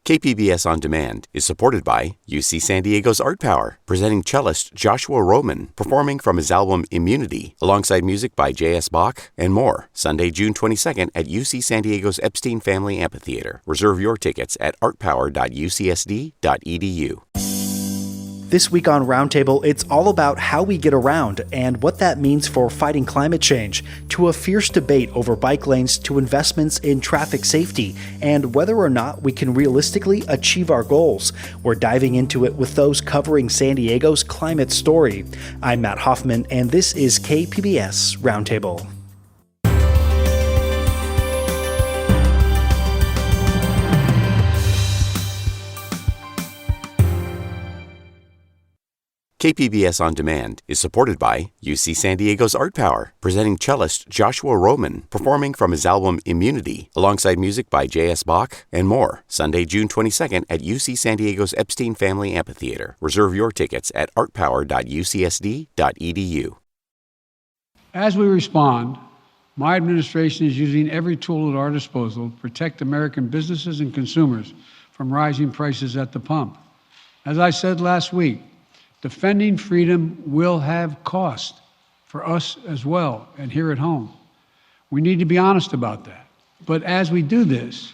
KPBS On Demand is supported by UC San Diego's Art Power, presenting cellist Joshua Roman, performing from his album Immunity, alongside music by J.S. Bach and more, Sunday, June 22nd at UC San Diego's Epstein Family Amphitheater. Reserve your tickets at artpower.ucsd.edu. This week on Roundtable, it's all about how we get around and what that means for fighting climate change, to a fierce debate over bike lanes, to investments in traffic safety, and whether or not we can realistically achieve our goals. We're diving into it with those covering San Diego's climate story. I'm Matt Hoffman, and this is KPBS Roundtable. KPBS On Demand is supported by UC San Diego's Art Power, presenting cellist Joshua Roman, performing from his album Immunity, alongside music by J.S. Bach and more, Sunday, June 22nd at UC San Diego's Epstein Family Amphitheater. Reserve your tickets at artpower.ucsd.edu. As we respond, my administration is using every tool at our disposal to protect American businesses and consumers from rising prices at the pump. As I said last week, defending freedom will have cost for us as well and here at home. We need to be honest about that. But as we do this,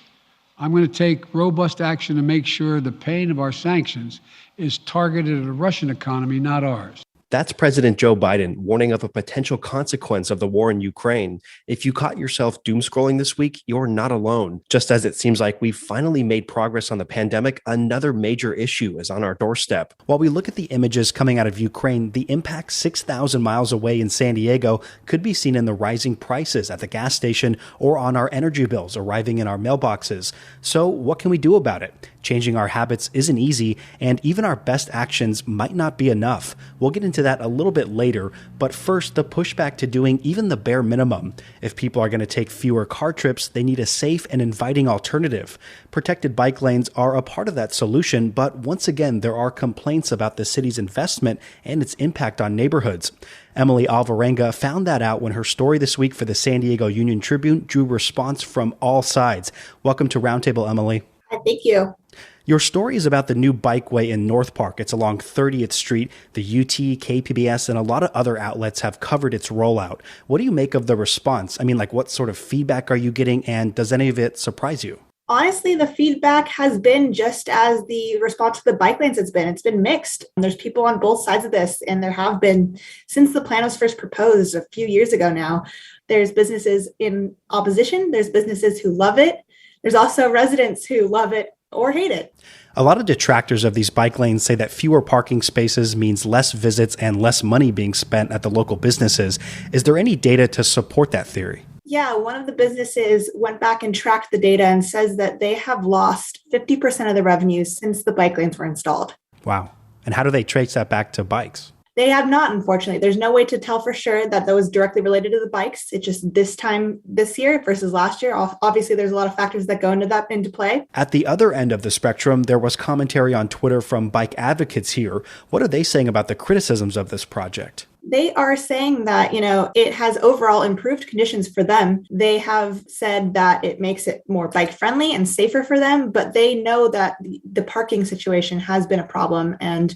I'm going to take robust action to make sure the pain of our sanctions is targeted at the Russian economy, not ours. That's President Joe Biden warning of a potential consequence of the war in Ukraine. If you caught yourself doom scrolling this week, you're not alone. Just as it seems like we've finally made progress on the pandemic, another major issue is on our doorstep. While we look at the images coming out of Ukraine, the impact 6,000 miles away in San Diego could be seen in the rising prices at the gas station or on our energy bills arriving in our mailboxes. So what can we do about it? Changing our habits isn't easy, and even our best actions might not be enough. We'll get into that a little bit later, but first, the pushback to doing even the bare minimum. If people are going to take fewer car trips, they need a safe and inviting alternative. Protected bike lanes are a part of that solution, but once again, there are complaints about the city's investment and its impact on neighborhoods. Emily Alvarenga found that out when her story this week for the San Diego Union Tribune drew response from all sides. Welcome to Roundtable, Emily. Thank you. Your story is about the new bikeway in North Park. It's along 30th Street. The UT, KPBS, and a lot of other outlets have covered its rollout. What do you make of the response? I mean, what sort of feedback are you getting, and does any of it surprise you? Honestly, the feedback has been just as the response to the bike lanes has been. It's been mixed. There's people on both sides of this, and there have been since the plan was first proposed a few years ago now. There's businesses in opposition. There's businesses who love it. There's also residents who love it or hate it. A lot of detractors of these bike lanes say that fewer parking spaces means less visits and less money being spent at the local businesses. Is there any data to support that theory? Yeah, one of the businesses went back and tracked the data and says that they have lost 50% of the revenues since the bike lanes were installed. Wow. And how do they trace that back to bikes? They have not, unfortunately. There's no way to tell for sure that was directly related to the bikes. It's just this time this year versus last year. Obviously, there's a lot of factors that go into play. At the other end of the spectrum, there was commentary on Twitter from bike advocates here. What are they saying about the criticisms of this project? They are saying that, it has overall improved conditions for them. They have said that it makes it more bike friendly and safer for them, but they know that the parking situation has been a problem and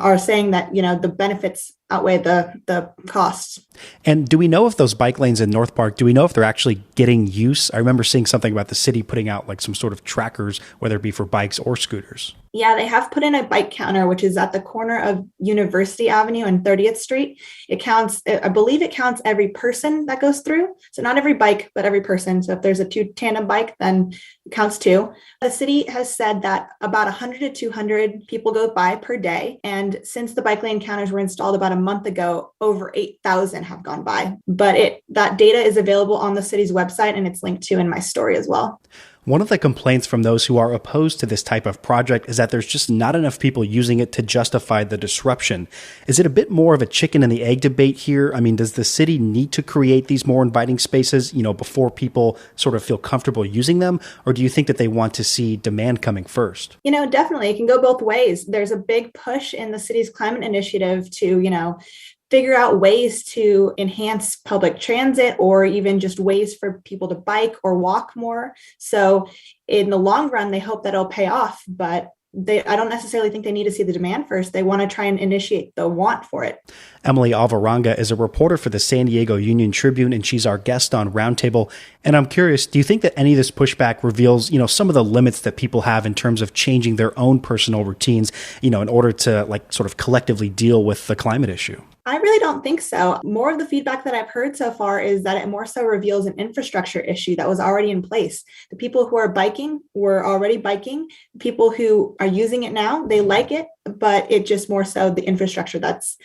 are saying that, the benefits outweigh the costs. And do we know if those bike lanes in North Park, do we know if they're actually getting use? I remember seeing something about the city putting out some sort of trackers, whether it be for bikes or scooters. Yeah, they have put in a bike counter, which is at the corner of University Avenue and 30th Street. I believe it counts every person that goes through. So not every bike, but every person. So if there's a two tandem bike, then it counts two. The city has said that about 100 to 200 people go by per day. And since the bike lane counters were installed about a month ago, over 8,000 have gone by. But that data is available on the city's website, and it's linked to in my story as well. One of the complaints from those who are opposed to this type of project is that there's just not enough people using it to justify the disruption. Is it a bit more of a chicken and the egg debate here? I mean, does the city need to create these more inviting spaces, before people sort of feel comfortable using them? Or do you think that they want to see demand coming first? Definitely. It can go both ways. There's a big push in the city's climate initiative to, figure out ways to enhance public transit or even just ways for people to bike or walk more. So in the long run, they hope that it'll pay off, but I don't necessarily think they need to see the demand first. They want to try and initiate the want for it. Emily Alvarenga is a reporter for the San Diego Union Tribune, and she's our guest on Roundtable. And I'm curious, do you think that any of this pushback reveals, some of the limits that people have in terms of changing their own personal routines, in order to sort of collectively deal with the climate issue? I really don't think so. More of the feedback that I've heard so far is that it more so reveals an infrastructure issue that was already in place. The people who are biking were already biking. People who are using it now, they like it, but it just more so the infrastructure that's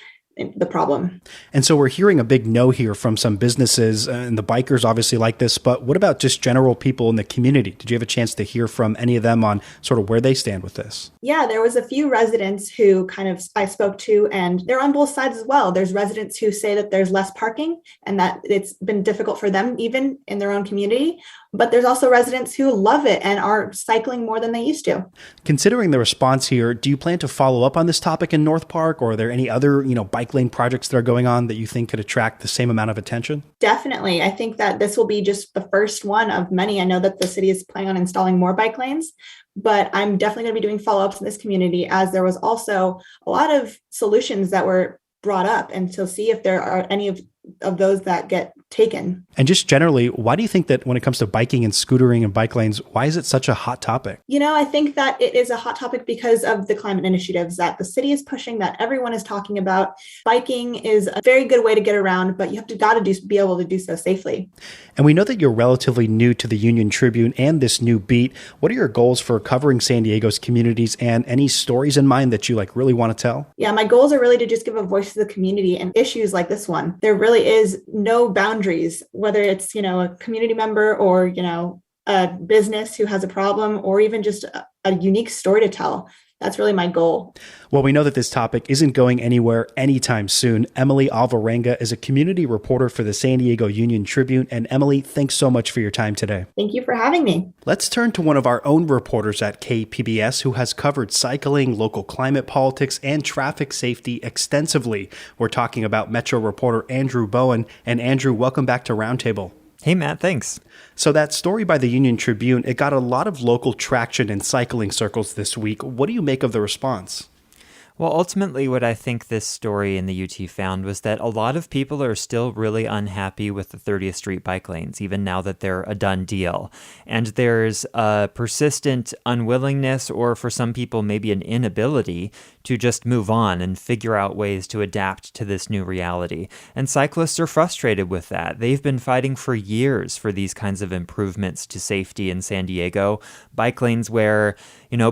the problem. And so we're hearing a big no here from some businesses, and the bikers obviously like this, but what about just general people in the community? Did you have a chance to hear from any of them on sort of where they stand with this? Yeah, there was a few residents who I spoke to, and they're on both sides as well. There's residents who say that there's less parking and that it's been difficult for them even in their own community. But there's also residents who love it and are cycling more than they used to. Considering the response here, do you plan to follow up on this topic in North Park, or are there any other, bike lane projects that are going on that you think could attract the same amount of attention? Definitely. I think that this will be just the first one of many. I know that the city is planning on installing more bike lanes, but I'm definitely going to be doing follow-ups in this community, as there was also a lot of solutions that were brought up, and to see if there are any of those that get taken. And just generally, why do you think that when it comes to biking and scootering and bike lanes, why is it such a hot topic? I think that it is a hot topic because of the climate initiatives that the city is pushing, that everyone is talking about. Biking is a very good way to get around, but you have to be able to do so safely. And we know that you're relatively new to the Union Tribune and this new beat. What are your goals for covering San Diego's communities, and any stories in mind that you really want to tell? Yeah, my goals are really to just give a voice to the community and issues like this one. There really is no boundaries, whether it's, a community member or, a business who has a problem, or even just a unique story to tell. That's really my goal. Well, we know that this topic isn't going anywhere anytime soon. Emily Alvarenga is a community reporter for the San Diego Union Tribune. And Emily, thanks so much for your time today. Thank you for having me. Let's turn to one of our own reporters at KPBS who has covered cycling, local climate politics, and traffic safety extensively. We're talking about Metro reporter Andrew Bowen. And Andrew, welcome back to Roundtable. Hey, Matt, thanks. So that story by the Union Tribune, it got a lot of local traction in cycling circles this week. What do you make of the response? Well, ultimately, what I think this story in the UT found was that a lot of people are still really unhappy with the 30th Street bike lanes, even now that they're a done deal. And there's a persistent unwillingness, or for some people, maybe an inability to just move on and figure out ways to adapt to this new reality. And cyclists are frustrated with that. They've been fighting for years for these kinds of improvements to safety in San Diego. Bike lanes where,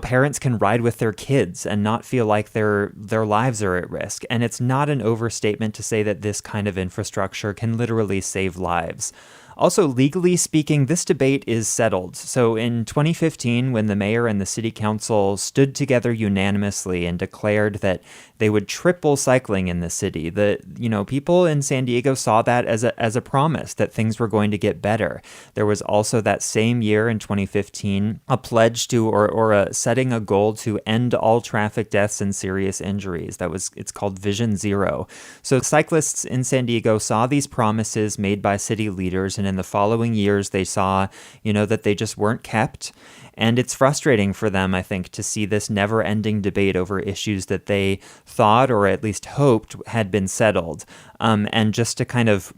parents can ride with their kids and not feel like their lives are at risk. And it's not an overstatement to say that this kind of infrastructure can literally save lives. Also, legally speaking, this debate is settled. So in 2015, when the mayor and the city council stood together unanimously and declared that they would triple cycling in the city, people in San Diego saw that as a promise that things were going to get better. There was also that same year in 2015 a pledge to or setting a goal to end all traffic deaths and serious injuries. It's called Vision Zero. So cyclists in San Diego saw these promises made by city leaders, and in the following years, they saw, that they just weren't kept. And it's frustrating for them, I think, to see this never-ending debate over issues that they thought, or at least hoped, had been settled. And just to kind of,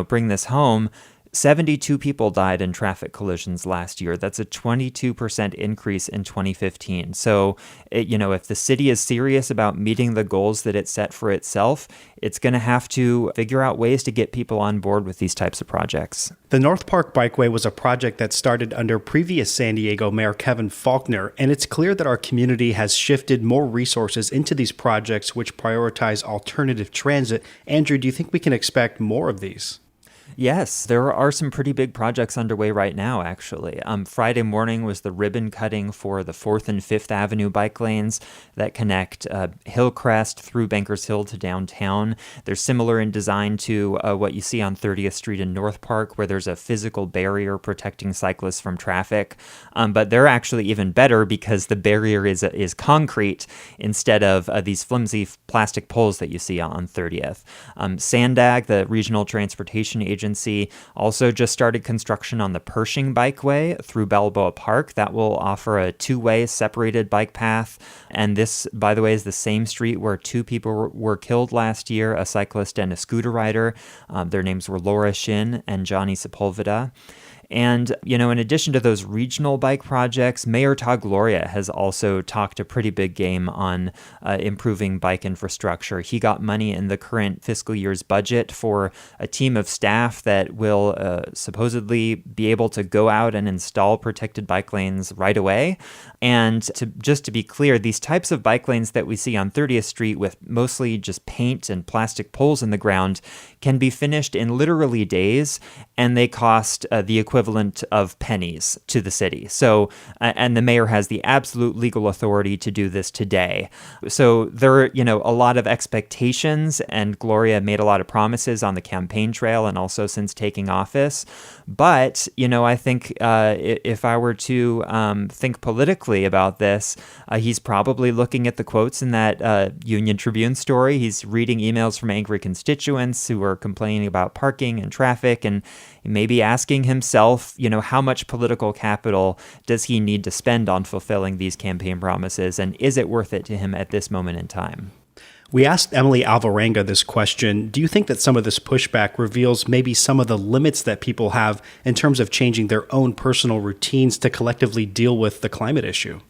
bring this home, 72 people died in traffic collisions last year. That's a 22% increase in 2015. So, if the city is serious about meeting the goals that it set for itself, it's going to have to figure out ways to get people on board with these types of projects. The North Park Bikeway was a project that started under previous San Diego Mayor Kevin Faulconer, and it's clear that our community has shifted more resources into these projects which prioritize alternative transit. Andrew, do you think we can expect more of these? Yes, there are some pretty big projects underway right now, actually. Friday morning was the ribbon cutting for the 4th and 5th Avenue bike lanes that connect Hillcrest through Bankers Hill to downtown. They're similar in design to what you see on 30th Street in North Park, where there's a physical barrier protecting cyclists from traffic. But they're actually even better because the barrier is concrete instead of these flimsy plastic poles that you see on 30th. Sandag, the regional transportation agency, also just started construction on the Pershing Bikeway through Balboa Park. That will offer a two-way separated bike path. And this, by the way, is the same street where two people were killed last year, a cyclist and a scooter rider. Their names were Laura Shin and Johnny Sepulveda. And, in addition to those regional bike projects, Mayor Todd Gloria has also talked a pretty big game on improving bike infrastructure. He got money in the current fiscal year's budget for a team of staff that will supposedly be able to go out and install protected bike lanes right away. And just to be clear, these types of bike lanes that we see on 30th Street with mostly just paint and plastic poles in the ground can be finished in literally days, and they cost the equivalent of pennies to the city. So, and the mayor has the absolute legal authority to do this today. So there are, a lot of expectations, and Gloria made a lot of promises on the campaign trail and also since taking office. But, I think if I were to think politically about this, he's probably looking at the quotes in that Union Tribune story. He's reading emails from angry constituents who are complaining about parking and traffic, and maybe asking himself, how much political capital does he need to spend on fulfilling these campaign promises, and is it worth it to him at this moment in time? We asked Emily Alvarenga this question. Do you think that some of this pushback reveals maybe some of the limits that people have in terms of changing their own personal routines to collectively deal with the climate issue?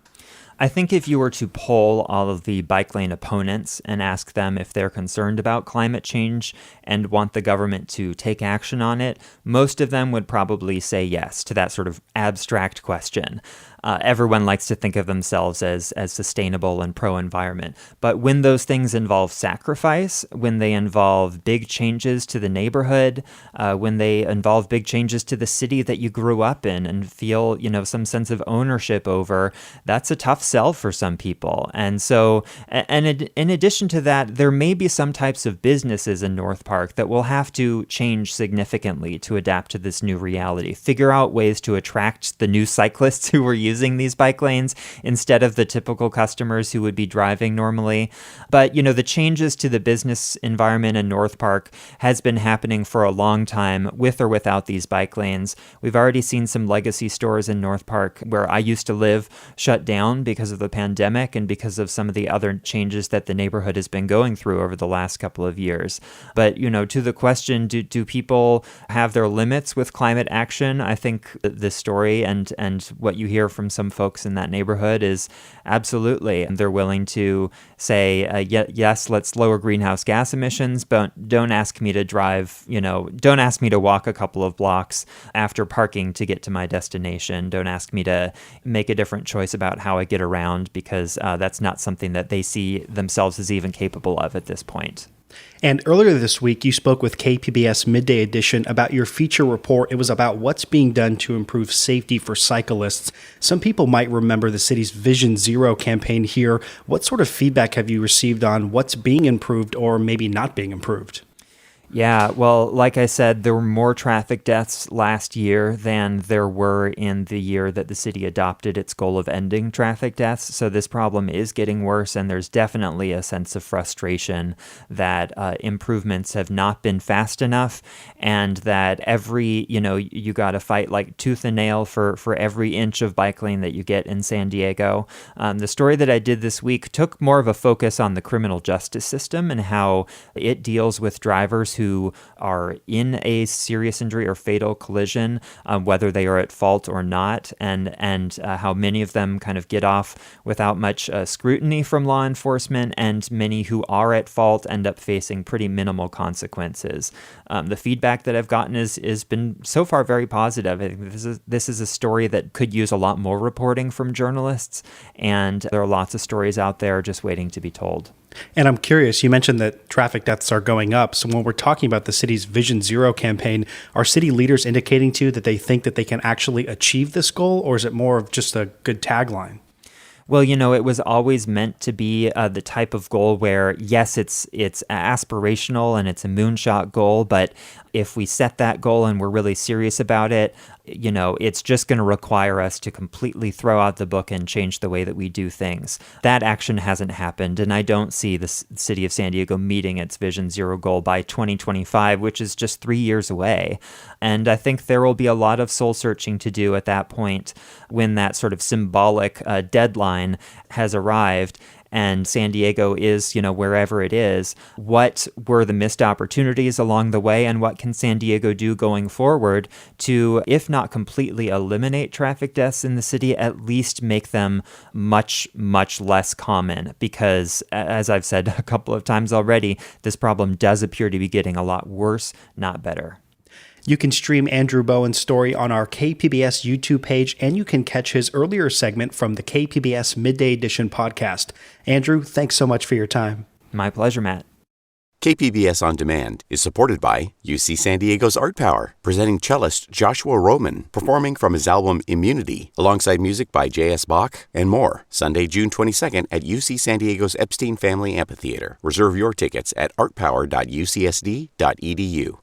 I think if you were to poll all of the bike lane opponents and ask them if they're concerned about climate change and want the government to take action on it, most of them would probably say yes to that sort of abstract question. Everyone likes to think of themselves as sustainable and pro-environment. But when those things involve sacrifice, when they involve big changes to the neighborhood, when they involve big changes to the city that you grew up in and feel, some sense of ownership over, that's a tough sell for some people. And so, and in addition to that, there may be some types of businesses in North Park that will have to change significantly to adapt to this new reality, figure out ways to attract the new cyclists who were using these bike lanes instead of the typical customers who would be driving normally. But, the changes to the business environment in North Park has been happening for a long time with or without these bike lanes. We've already seen some legacy stores in North Park where I used to live shut down because of the pandemic and because of some of the other changes that the neighborhood has been going through over the last couple of years. But, to the question, do people have their limits with climate action? I think this story and what you hear from some folks in that neighborhood is absolutely. They're willing to say, yes, let's lower greenhouse gas emissions, but don't ask me to drive, don't ask me to walk a couple of blocks after parking to get to my destination. Don't ask me to make a different choice about how I get around, because that's not something that they see themselves as even capable of at this point. And earlier this week, you spoke with KPBS Midday Edition about your feature report. It was about what's being done to improve safety for cyclists. Some people might remember the city's Vision Zero campaign here. What sort of feedback have you received on what's being improved or maybe not being improved? Yeah, well, like I said, there were more traffic deaths last year than there were in the year that the city adopted its goal of ending traffic deaths. So this problem is getting worse, and there's definitely a sense of frustration that improvements have not been fast enough, and that you got to fight like tooth and nail for every inch of bike lane that you get in San Diego. The story that I did this week took more of a focus on the criminal justice system and how it deals with drivers who are in a serious injury or fatal collision, whether they are at fault or not, and how many of them kind of get off without much scrutiny from law enforcement, and many who are at fault end up facing pretty minimal consequences. The feedback that I've gotten has been so far very positive. I think this is a story that could use a lot more reporting from journalists, and there are lots of stories out there just waiting to be told. And I'm curious, you mentioned that traffic deaths are going up. So when we're talking about the city's Vision Zero campaign, are city leaders indicating to you that they think that they can actually achieve this goal, or is it more of just a good tagline? Well, it was always meant to be the type of goal where, yes, it's aspirational and it's a moonshot goal, but if we set that goal and we're really serious about it, it's just going to require us to completely throw out the book and change the way that we do things. That action hasn't happened, and I don't see the city of San Diego meeting its Vision Zero goal by 2025, which is just 3 years away. And I think there will be a lot of soul searching to do at that point when that sort of symbolic deadline has arrived and San Diego is, wherever it is. What were the missed opportunities along the way, and what can San Diego do going forward to, if not completely eliminate traffic deaths in the city, at least make them much, much less common? Because, as I've said a couple of times already, this problem does appear to be getting a lot worse, not better. You can stream Andrew Bowen's story on our KPBS YouTube page, and you can catch his earlier segment from the KPBS Midday Edition podcast. Andrew, thanks so much for your time. My pleasure, Matt. KPBS On Demand is supported by UC San Diego's Art Power, presenting cellist Joshua Roman, performing from his album Immunity, alongside music by J.S. Bach and more. Sunday, June 22nd at UC San Diego's Epstein Family Amphitheater. Reserve your tickets at artpower.ucsd.edu.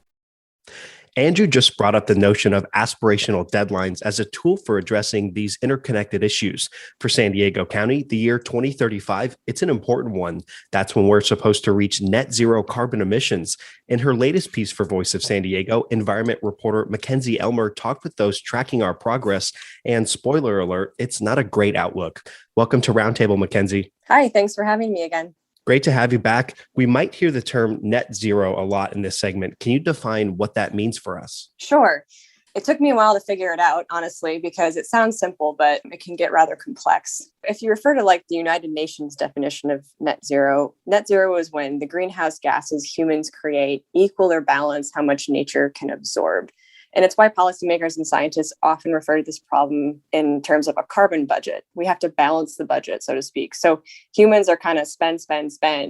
Andrew just brought up the notion of aspirational deadlines as a tool for addressing these interconnected issues. For San Diego County, the year 2035, it's an important one. That's when we're supposed to reach net zero carbon emissions. In her latest piece for Voice of San Diego, environment reporter Mackenzie Elmer talked with those tracking our progress. And spoiler alert, it's not a great outlook. Welcome to Roundtable, Mackenzie. Hi, thanks for having me again. Great to have you back. We might hear the term net zero a lot in this segment. Can you define what that means for us? Sure. It took me a while to figure it out, honestly, because it sounds simple, but it can get rather complex. If you refer to the United Nations definition of net zero is when the greenhouse gases humans create equal or balance how much nature can absorb. And it's why policymakers and scientists often refer to this problem in terms of a carbon budget. We have to balance the budget, so to speak. So humans are kind of spend,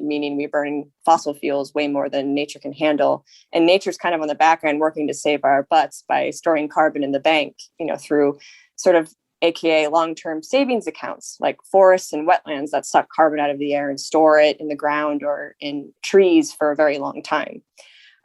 meaning we burn fossil fuels way more than nature can handle. And nature's kind of on the background working to save our butts by storing carbon in the bank, through sort of AKA long-term savings accounts like forests and wetlands that suck carbon out of the air and store it in the ground or in trees for a very long time.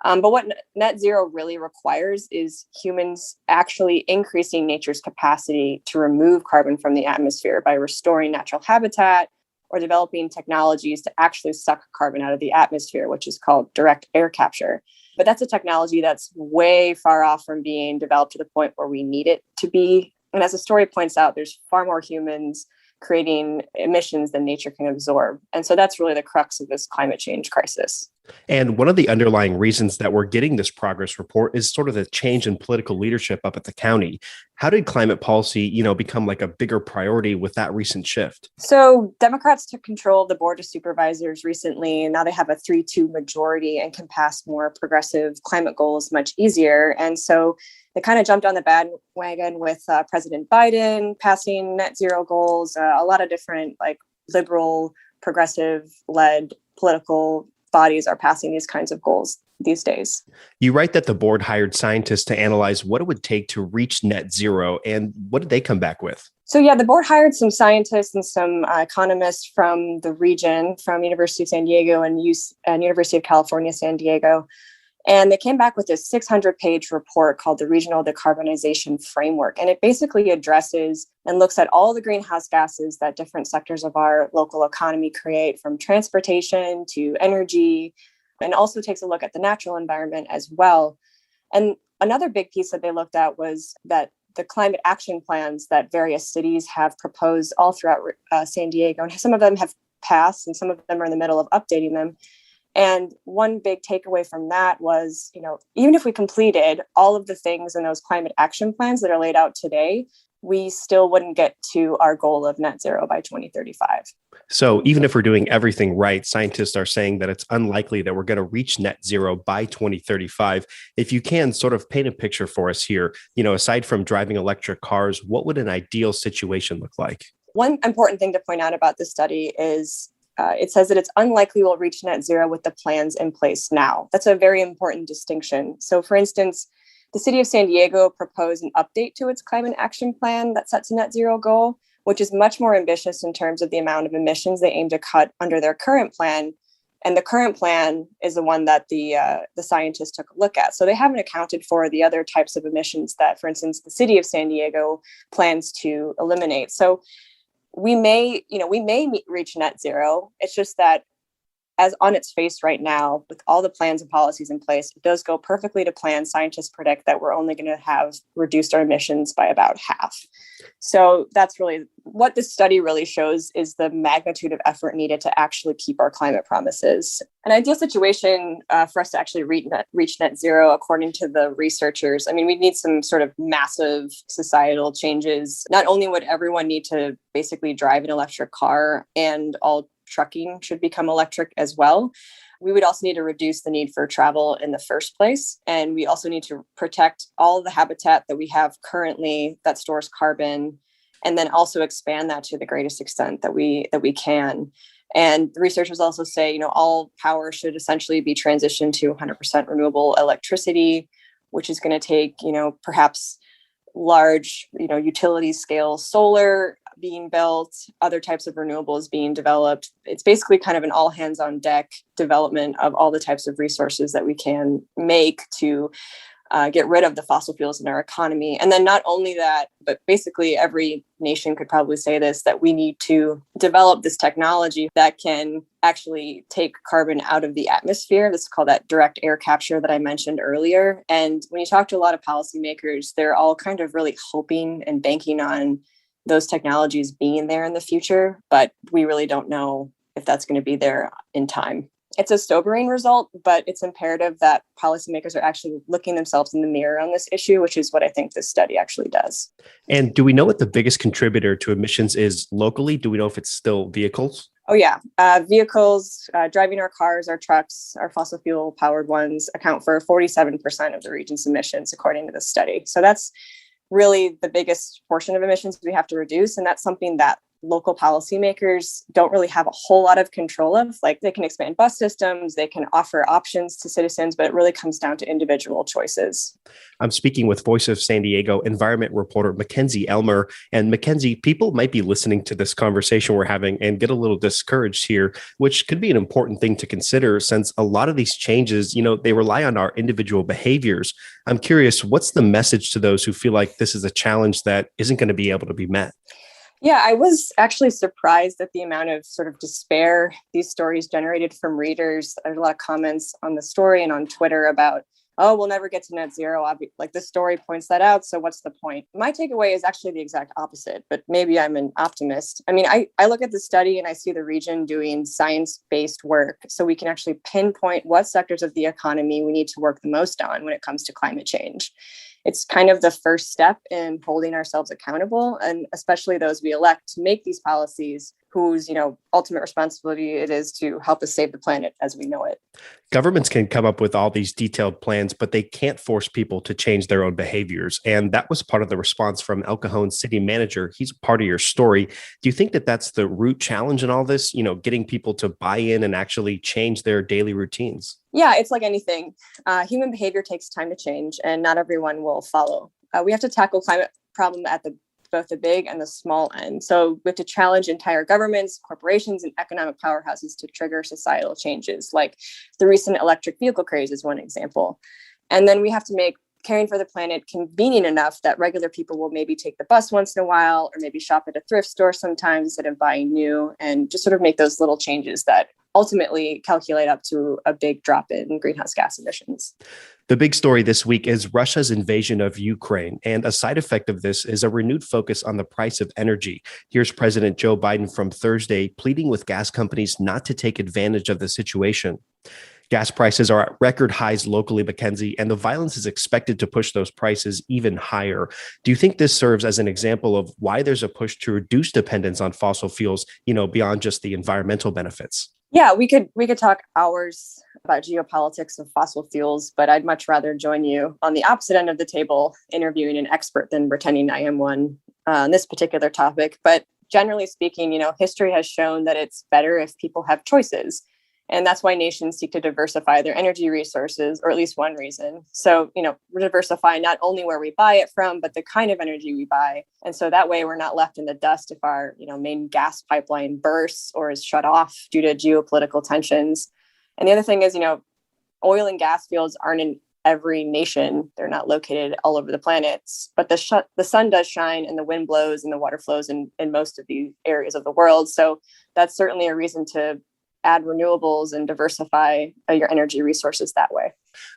But what net zero really requires is humans actually increasing nature's capacity to remove carbon from the atmosphere by restoring natural habitat or developing technologies to actually suck carbon out of the atmosphere, which is called direct air capture. But that's a technology that's way far off from being developed to the point where we need it to be. And as the story points out, there's far more humans creating emissions than nature can absorb. And so that's really the crux of this climate change crisis. And one of the underlying reasons that we're getting this progress report is sort of the change in political leadership up at the county. How did climate policy, become like a bigger priority with that recent shift? So Democrats took control of the Board of Supervisors recently, and now they have a 3-2 majority and can pass more progressive climate goals much easier. And so they kind of jumped on the bandwagon with President Biden passing net zero goals, a lot of different liberal, progressive-led political bodies are passing these kinds of goals these days. You write that the board hired scientists to analyze what it would take to reach net zero. And what did they come back with? So the board hired some scientists and some economists from the region, from University of San Diego and University of California, San Diego. And they came back with this 600-page report called the Regional Decarbonization Framework. And it basically addresses and looks at all the greenhouse gases that different sectors of our local economy create, from transportation to energy, and also takes a look at the natural environment as well. And another big piece that they looked at was that the climate action plans that various cities have proposed all throughout San Diego, and some of them have passed and some of them are in the middle of updating them. And one big takeaway from that was, even if we completed all of the things in those climate action plans that are laid out today, we still wouldn't get to our goal of net zero by 2035. So even if we're doing everything right, scientists are saying that it's unlikely that we're going to reach net zero by 2035. If you can sort of paint a picture for us here, aside from driving electric cars, what would an ideal situation look like? One important thing to point out about this study is It says that it's unlikely we'll reach net zero with the plans in place now. That's a very important distinction. So for instance, the city of San Diego proposed an update to its climate action plan that sets a net zero goal, which is much more ambitious in terms of the amount of emissions they aim to cut under their current plan. And the current plan is the one that the scientists took a look at. So they haven't accounted for the other types of emissions that, for instance, the city of San Diego plans to eliminate. So we may reach net zero. It's just that as on its face right now, with all the plans and policies in place, if those go perfectly to plan, scientists predict that we're only going to have reduced our emissions by about half. So that's really what this study really shows, is the magnitude of effort needed to actually keep our climate promises. An ideal situation for us to actually reach net zero, according to the researchers, I mean, we need some sort of massive societal changes. Not only would everyone need to basically drive an electric car, and all trucking should become electric as well, we would also need to reduce the need for travel in the first place. And we also need to protect all the habitat that we have currently that stores carbon, and then also expand that to the greatest extent that we can. And the researchers also say, all power should essentially be transitioned to 100% renewable electricity, which is going to take, perhaps large, utility scale solar being built, other types of renewables being developed. It's basically kind of an all hands on deck development of all the types of resources that we can make to get rid of the fossil fuels in our economy. And then not only that, but basically every nation could probably say this, that we need to develop this technology that can actually take carbon out of the atmosphere. This is called that direct air capture that I mentioned earlier. And when you talk to a lot of policymakers, they're all kind of really hoping and banking on those technologies being there in the future, but we really don't know if that's going to be there in time. It's a sobering result, but it's imperative that policymakers are actually looking themselves in the mirror on this issue, which is what I think this study actually does. And do we know what the biggest contributor to emissions is locally? Do we know if it's still vehicles? Oh, yeah. Vehicles, driving our cars, our trucks, our fossil fuel powered ones account for 47% of the region's emissions, according to this study. So that's really the biggest portion of emissions we have to reduce. And that's something that local policymakers don't really have a whole lot of control of. Like, they can expand bus systems, they can offer options to citizens, but it really comes down to individual choices. I'm speaking with Voice of San Diego environment reporter Mackenzie Elmer. And Mackenzie, people might be listening to this conversation we're having and get a little discouraged here, which could be an important thing to consider, since a lot of these changes, they rely on our individual behaviors. I'm curious, what's the message to those who feel like this is a challenge that isn't going to be able to be met? Yeah, I was actually surprised at the amount of sort of despair these stories generated from readers. There's a lot of comments on the story and on Twitter about, oh, we'll never get to net zero. Like, the story points that out. So what's the point? My takeaway is actually the exact opposite, but maybe I'm an optimist. I mean, I look at the study and I see the region doing science-based work, so we can actually pinpoint what sectors of the economy we need to work the most on when it comes to climate change. It's kind of the first step in holding ourselves accountable, and especially those we elect to make these policies, whose, ultimate responsibility it is to help us save the planet as we know it. Governments can come up with all these detailed plans, but they can't force people to change their own behaviors. And that was part of the response from El Cajon's city manager. He's a part of your story. Do you think that that's the root challenge in all this, getting people to buy in and actually change their daily routines? Yeah, it's like anything. Human behavior takes time to change, and not everyone will follow. We have to tackle climate problem at both the big and the small end. So we have to challenge entire governments, corporations, and economic powerhouses to trigger societal changes, like the recent electric vehicle craze is one example. And then we have to make caring for the planet convenient enough that regular people will maybe take the bus once in a while, or maybe shop at a thrift store sometimes instead of buying new, and just sort of make those little changes that ultimately calculate up to a big drop in greenhouse gas emissions. The big story this week is Russia's invasion of Ukraine, and a side effect of this is a renewed focus on the price of energy. Here's President Joe Biden from Thursday pleading with gas companies not to take advantage of the situation. Gas prices are at record highs locally, Mackenzie, and the violence is expected to push those prices even higher. Do you think this serves as an example of why there's a push to reduce dependence on fossil fuels, beyond just the environmental benefits? Yeah, we could talk hours about geopolitics of fossil fuels, but I'd much rather join you on the opposite end of the table, interviewing an expert than pretending I am one on this particular topic. But generally speaking, history has shown that it's better if people have choices. And that's why nations seek to diversify their energy resources, or at least one reason. So, diversify not only where we buy it from, but the kind of energy we buy. And so that way we're not left in the dust if our, main gas pipeline bursts or is shut off due to geopolitical tensions. And the other thing is, oil and gas fields aren't in every nation. They're not located all over the planet, but the sun does shine and the wind blows and the water flows in most of the areas of the world. So that's certainly a reason to add renewables and diversify your energy resources that way.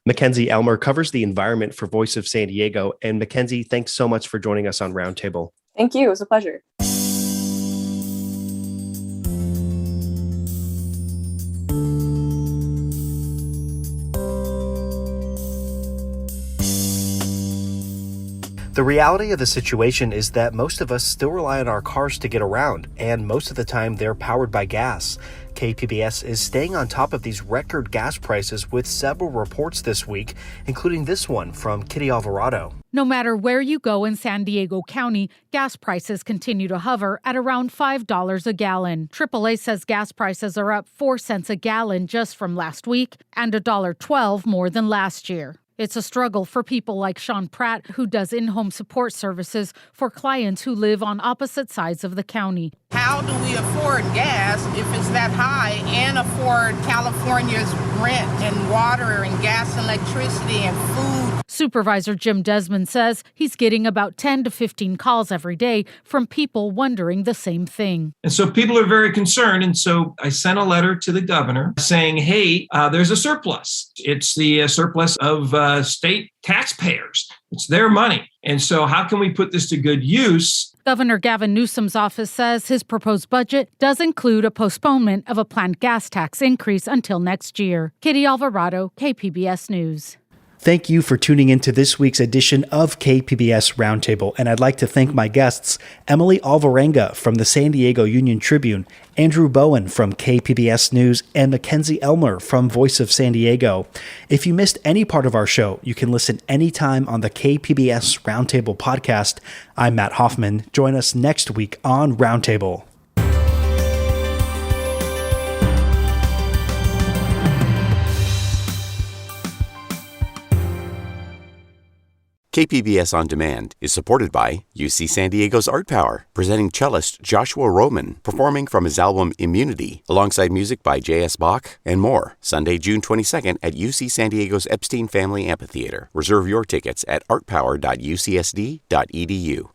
Mackenzie Elmer covers the environment for Voice of San Diego. And Mackenzie, thanks so much for joining us on Roundtable. Thank you. It was a pleasure. The reality of the situation is that most of us still rely on our cars to get around, and most of the time they're powered by gas. KPBS is staying on top of these record gas prices with several reports this week, including this one from Kitty Alvarado. No matter where you go in San Diego County, gas prices continue to hover at around $5 a gallon. AAA says gas prices are up 4 cents a gallon just from last week and $1.12 more than last year. It's a struggle for people like Sean Pratt, who does in-home support services for clients who live on opposite sides of the county. How do we afford gas if it's that high and afford California's rent and water and gas and electricity and food? Supervisor Jim Desmond says he's getting about 10 to 15 calls every day from people wondering the same thing. And so people are very concerned. And so I sent a letter to the governor saying, hey, there's a surplus. It's the surplus of state taxpayers. It's their money. And so how can we put this to good use? Governor Gavin Newsom's office says his proposed budget does include a postponement of a planned gas tax increase until next year. Kitty Alvarado, KPBS News. Thank you for tuning in to this week's edition of KPBS Roundtable, and I'd like to thank my guests, Emily Alvarenga from the San Diego Union Tribune, Andrew Bowen from KPBS News, and Mackenzie Elmer from Voice of San Diego. If you missed any part of our show, you can listen anytime on the KPBS Roundtable podcast. I'm Matt Hoffman. Join us next week on Roundtable. KPBS On Demand is supported by UC San Diego's Art Power, presenting cellist Joshua Roman, performing from his album Immunity, alongside music by J.S. Bach and more. Sunday, June 22nd at UC San Diego's Epstein Family Amphitheater. Reserve your tickets at artpower.ucsd.edu.